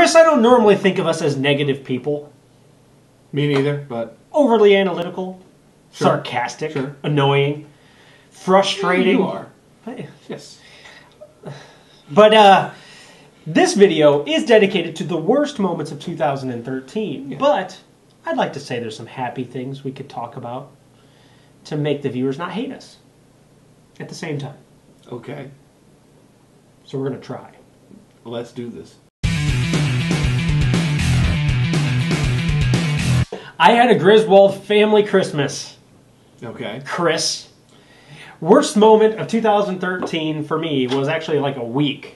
Chris, I don't normally think of us as negative people. Me neither, but... Overly analytical, Sure. sarcastic, Sure. annoying, frustrating. You are. Hey. Yes. But this video is dedicated to the worst moments of 2013. Yeah. But I'd like to say there's some happy things we could talk about to make the viewers not hate us at the same time. Okay. So we're going to try. Let's do this. I had a Griswold family Christmas. Okay. Chris. Worst moment of 2013 for me was actually like a week.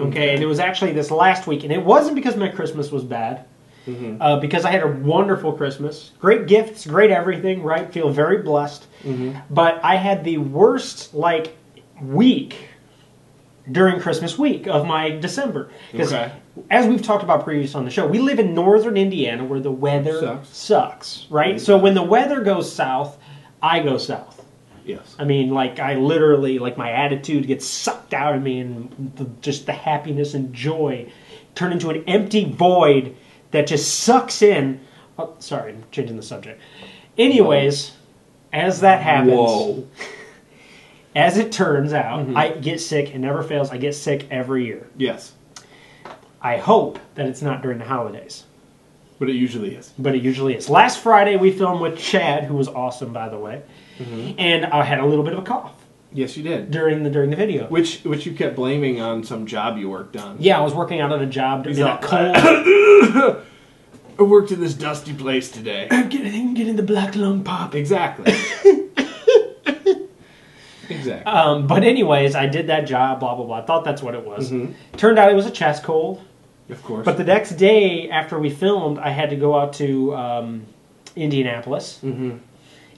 Okay, and it was actually this last week. And it wasn't because my Christmas was bad. Mm-hmm. Because I had a wonderful Christmas. Great gifts, great everything, right? Feel very blessed. Mm-hmm. But I had the worst, week during Christmas week of my December. Because Okay. as we've talked about previously on the show, we live in northern Indiana where the weather sucks, right? Mm-hmm. So when the weather goes south, I go south. Yes. I mean, I literally, my attitude gets sucked out of me, and just the happiness and joy turn into an empty void that just sucks in. Oh, sorry, I'm changing the subject. Anyways, as that happens, Whoa. as it turns out, Mm-hmm. I get sick. It never fails. I get sick every year. Yes. I hope that it's not during the holidays, But it usually is. but it usually is. Last Friday, we filmed with Chad, who was awesome, by the way, and I had a little bit of a cough Yes, you did. during the video. Which you kept blaming on some job you worked on. Yeah, I was working out on a job in a like, cold. I worked in this dusty place today. I'm getting the black lung pop. Exactly. Exactly. But anyways, I did that job. Blah blah blah. I thought that's what it was. Mhm. Turned out it was a chest cold. Of course. But the next day after we filmed, I had to go out to Indianapolis, Mm-hmm.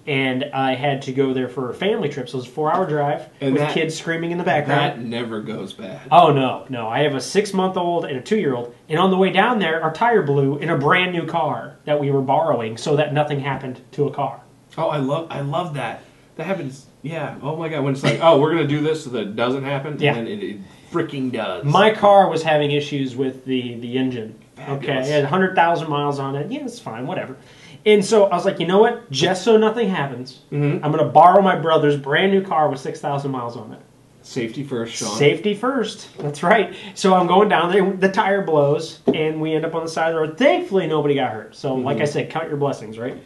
and I had to go there for a family trip. So it was a 4-hour drive And with that- kids screaming in the That background. never goes bad. Oh no! I have a 6-month-old and a 2-year-old, and on the way down there, our tire blew in a brand new car that we were borrowing, so that nothing happened to a car. Oh, I love that. That happens. Yeah. Oh my God. When it's like, oh, we're gonna do this so that it doesn't happen, Yeah. and then it freaking does. My car was having issues with the engine. Fabulous. Okay, it had 100,000 miles on it. Yeah, it's fine, whatever. And so I was like, you know what? Just so nothing happens, Mhm. I'm going to borrow my brother's brand new car with 6,000 miles on it. Safety first, Sean. Safety first. That's right. So I'm going down there. The tire blows, and we end up on the side of the road. Thankfully, nobody got hurt. So, like I said, count your blessings, right?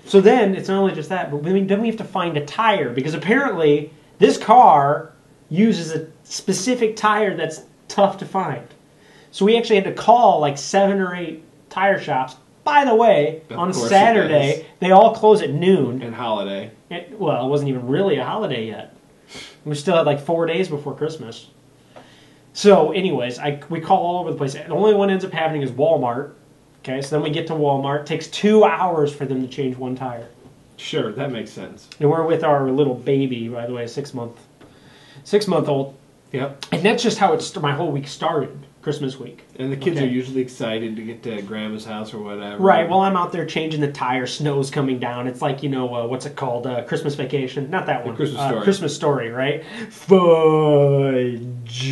So then it's not only just that, but then we have to find a tire because apparently this car uses a specific tire that's tough to find. So we actually had to call 7 or 8 tire shops. By the way, Of on course it Saturday, does. they all close at noon. And holiday. It wasn't even really a holiday yet. We still had 4 days before Christmas. So anyways, we call all over the place. The only one ends up happening is Walmart. Okay, so then we get to Walmart. It takes 2 hours for them to change one tire. Sure, that makes sense. And we're with our little baby, by the way, 6-month-old. Yep. And that's just how my whole week started, Christmas week. And the kids Okay. are usually excited to get to grandma's house or whatever. Right, well, I'm out there changing the tire, snow's coming down. It's like, what's it called? Christmas Vacation? Not that one. Christmas Story. Christmas Story, right? Fudge.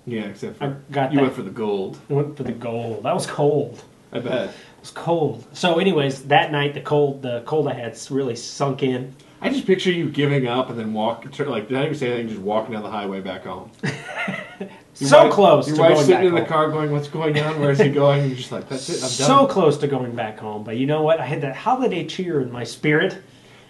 Yeah, except I for got you that. went for the gold. I went for the gold. That was cold. I bet. It was cold. So anyways, that night, the cold I had really sunk in. I just picture you giving up and then not even say anything, just walking down the highway back home. Close Your to wife's going sitting back in the home. car going, what's going on? Where's he going? And you're just like, that's it, I'm So done. close to going back home. But you know what? I had that holiday cheer in my spirit.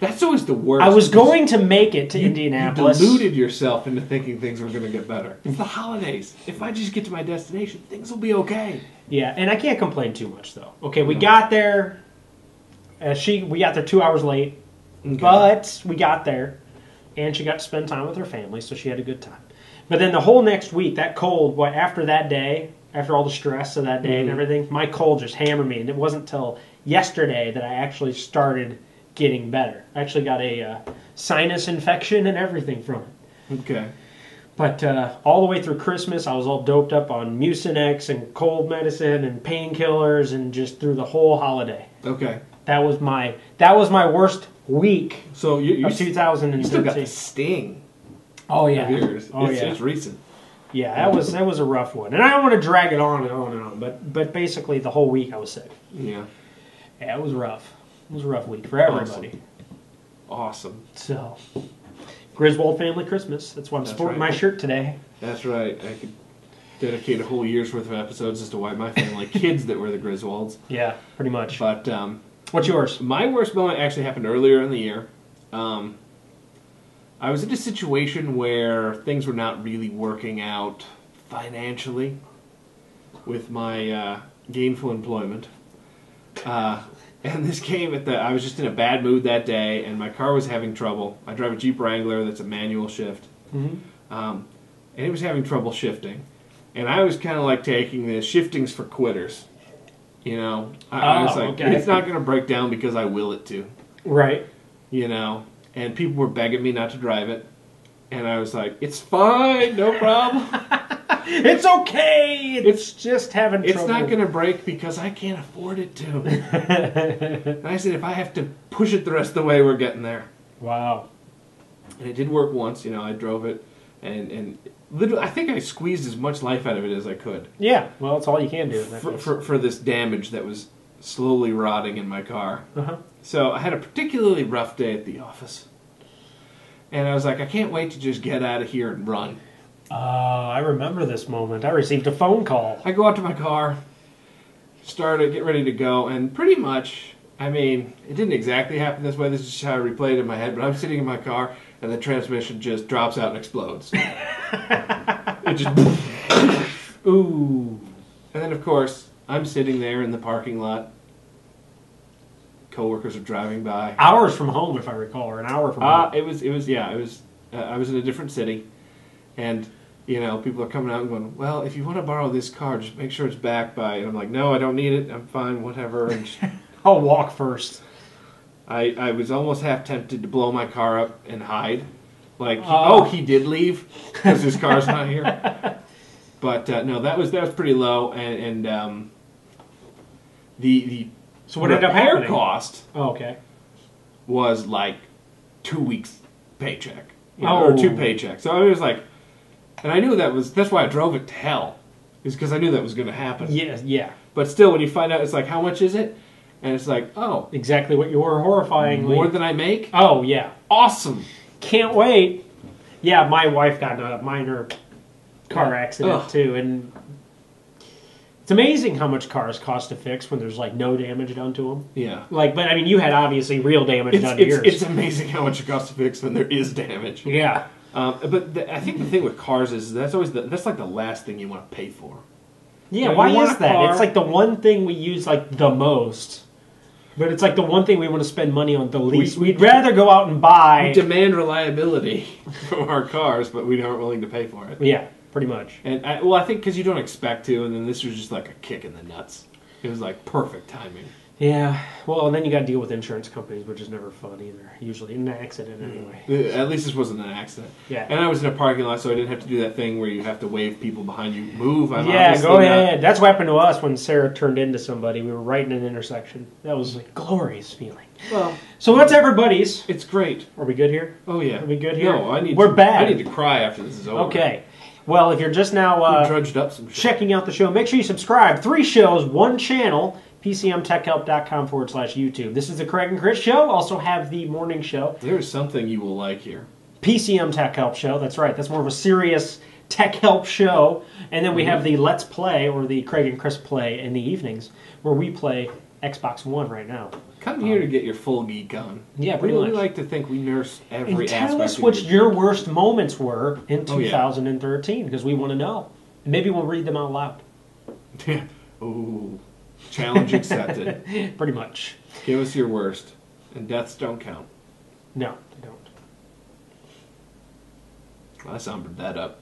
That's always the worst. I was going to make it to You Indianapolis. deluded yourself into thinking things were going to get better. It's the holidays. If I just get to my destination, things will be okay. Yeah, and I can't complain too much though. Okay, we No. got there. We got there 2 hours late, Okay. but we got there, and she got to spend time with her family, so she had a good time. But then the whole next week, that cold, after that day, after all the stress of that day and Mhm. everything, my cold just hammered me, and it wasn't till yesterday that I actually started getting better. I actually got a sinus infection and everything from it. Okay. But all the way through Christmas, I was all doped up on Mucinex and cold medicine and painkillers, and just through the whole holiday. Okay. That was my worst week So you of still 2013. got the sting Oh of yeah. yours. Oh it's, yeah. It's recent. Yeah, that was a rough one, and I don't want to drag it on and on and on. But basically, the whole week I was sick. Yeah. Yeah, it was rough. It was a rough week for everybody. Awesome. So, Griswold Family Christmas. That's why I'm sporting my shirt today. That's right. I could dedicate a whole year's worth of episodes as to why my family kids that were the Griswolds. Yeah, pretty much. But what's yours? My worst moment actually happened earlier in the year. I was in a situation where things were not really working out financially with my gainful employment. And this came I was just in a bad mood that day, and my car was having trouble. I drive a Jeep Wrangler that's a manual shift. Mm-hmm. And it was having trouble shifting. And I was kind of like taking the shifting's for quitters. You know? I was like, okay. It's not going to break down because I will it to. Right. You know? And people were begging me not to drive it. And I was like, it's fine, no problem. It's okay. It's just having trouble. It's not going to break because I can't afford it to. And I said, if I have to push it the rest of the way, we're getting there. Wow. And it did work once. You know, I drove it. And literally, I think I squeezed as much life out of it as I could. Yeah, well, that's all you can do. For this damage that was slowly rotting in my car. Uh-huh. So I had a particularly rough day at the office. And I was like, I can't wait to just get out of here and run. I remember this moment. I received a phone call. I go out to my car, get ready to go, and pretty much, I mean, it didn't exactly happen this way. This is just how I replayed it in my head, but I'm sitting in my car, and the transmission just drops out and explodes. It just... Ooh. And then, of course, I'm sitting there in the parking lot. Coworkers are driving by. Hours from home, if I recall, or an hour from home. It was. I was in a different city, and you know, people are coming out and going, "Well, if you want to borrow this car, just make sure it's back by." And I'm like, "No, I don't need it. I'm fine. Whatever." And I'll walk first. I was almost half tempted to blow my car up and hide, like, he did leave because his car's not here. But no, that was pretty low, and the So what ended up repair happening? cost Okay. was like 2 weeks paycheck, or 2 paychecks. So it was like, and I knew that's why I drove it to hell, is because I knew that was going to happen. Yeah. But still, when you find out, it's like, how much is it? And it's like, oh, Exactly what you were, horrifyingly. more than I make. Oh, yeah. Awesome. Can't wait. Yeah, my wife got in a minor car accident, too, and it's amazing how much cars cost to fix when there's, like, no damage done to them. Yeah. Like, but, I mean, you had, obviously, real damage done to yours. It's amazing how much it costs to fix when there is damage. Yeah. But I think the thing with cars is that's like the last thing you want to pay for. Yeah, You why want is a that? car- It's like the one thing we use, like, the most. But it's like the one thing we want to spend money on the least. We'd rather go out and buy... We demand reliability from our cars, but we aren't willing to pay for it. Yeah, pretty much. And I think because you don't expect to, and then this was just like a kick in the nuts. It was like perfect timing. Yeah, well, and then you got to deal with insurance companies, which is never fun either. Usually in an accident, anyway. At least this wasn't an accident. Yeah. And I was in a parking lot, so I didn't have to do that thing where you have to wave people behind you. Move. I'm Yeah, obviously go not- ahead. That's what happened to us when Sarah turned into somebody. We were right in an intersection. That was a glorious feeling. Well, So what's everybody's? it's great. Are we good here? Oh yeah. Are we good here? No, We're bad. I need to cry after this is over. Okay. Well, if you're just now We drudged up some shit. checking out the show, make sure you subscribe. 3 shows, 1 channel, PCMTechHelp.com/YouTube. This is the Craig and Chris Show. Also have the morning show, There is something you will like here. PCM Tech Help Show. That's right. That's more of a serious tech help show. And then we have the Let's Play, or the Craig and Chris Play in the evenings, where we play Xbox One right now. Come here to get your full geek on. Yeah, pretty we much. like to think we nurse every And aspect tell us of what your your worst moments were in Oh, yeah. 2013, because we want to know. And maybe we'll read them out loud. Ooh. Challenge accepted. Pretty much. Give us your worst. And deaths don't count. No, they don't. I sombered that up.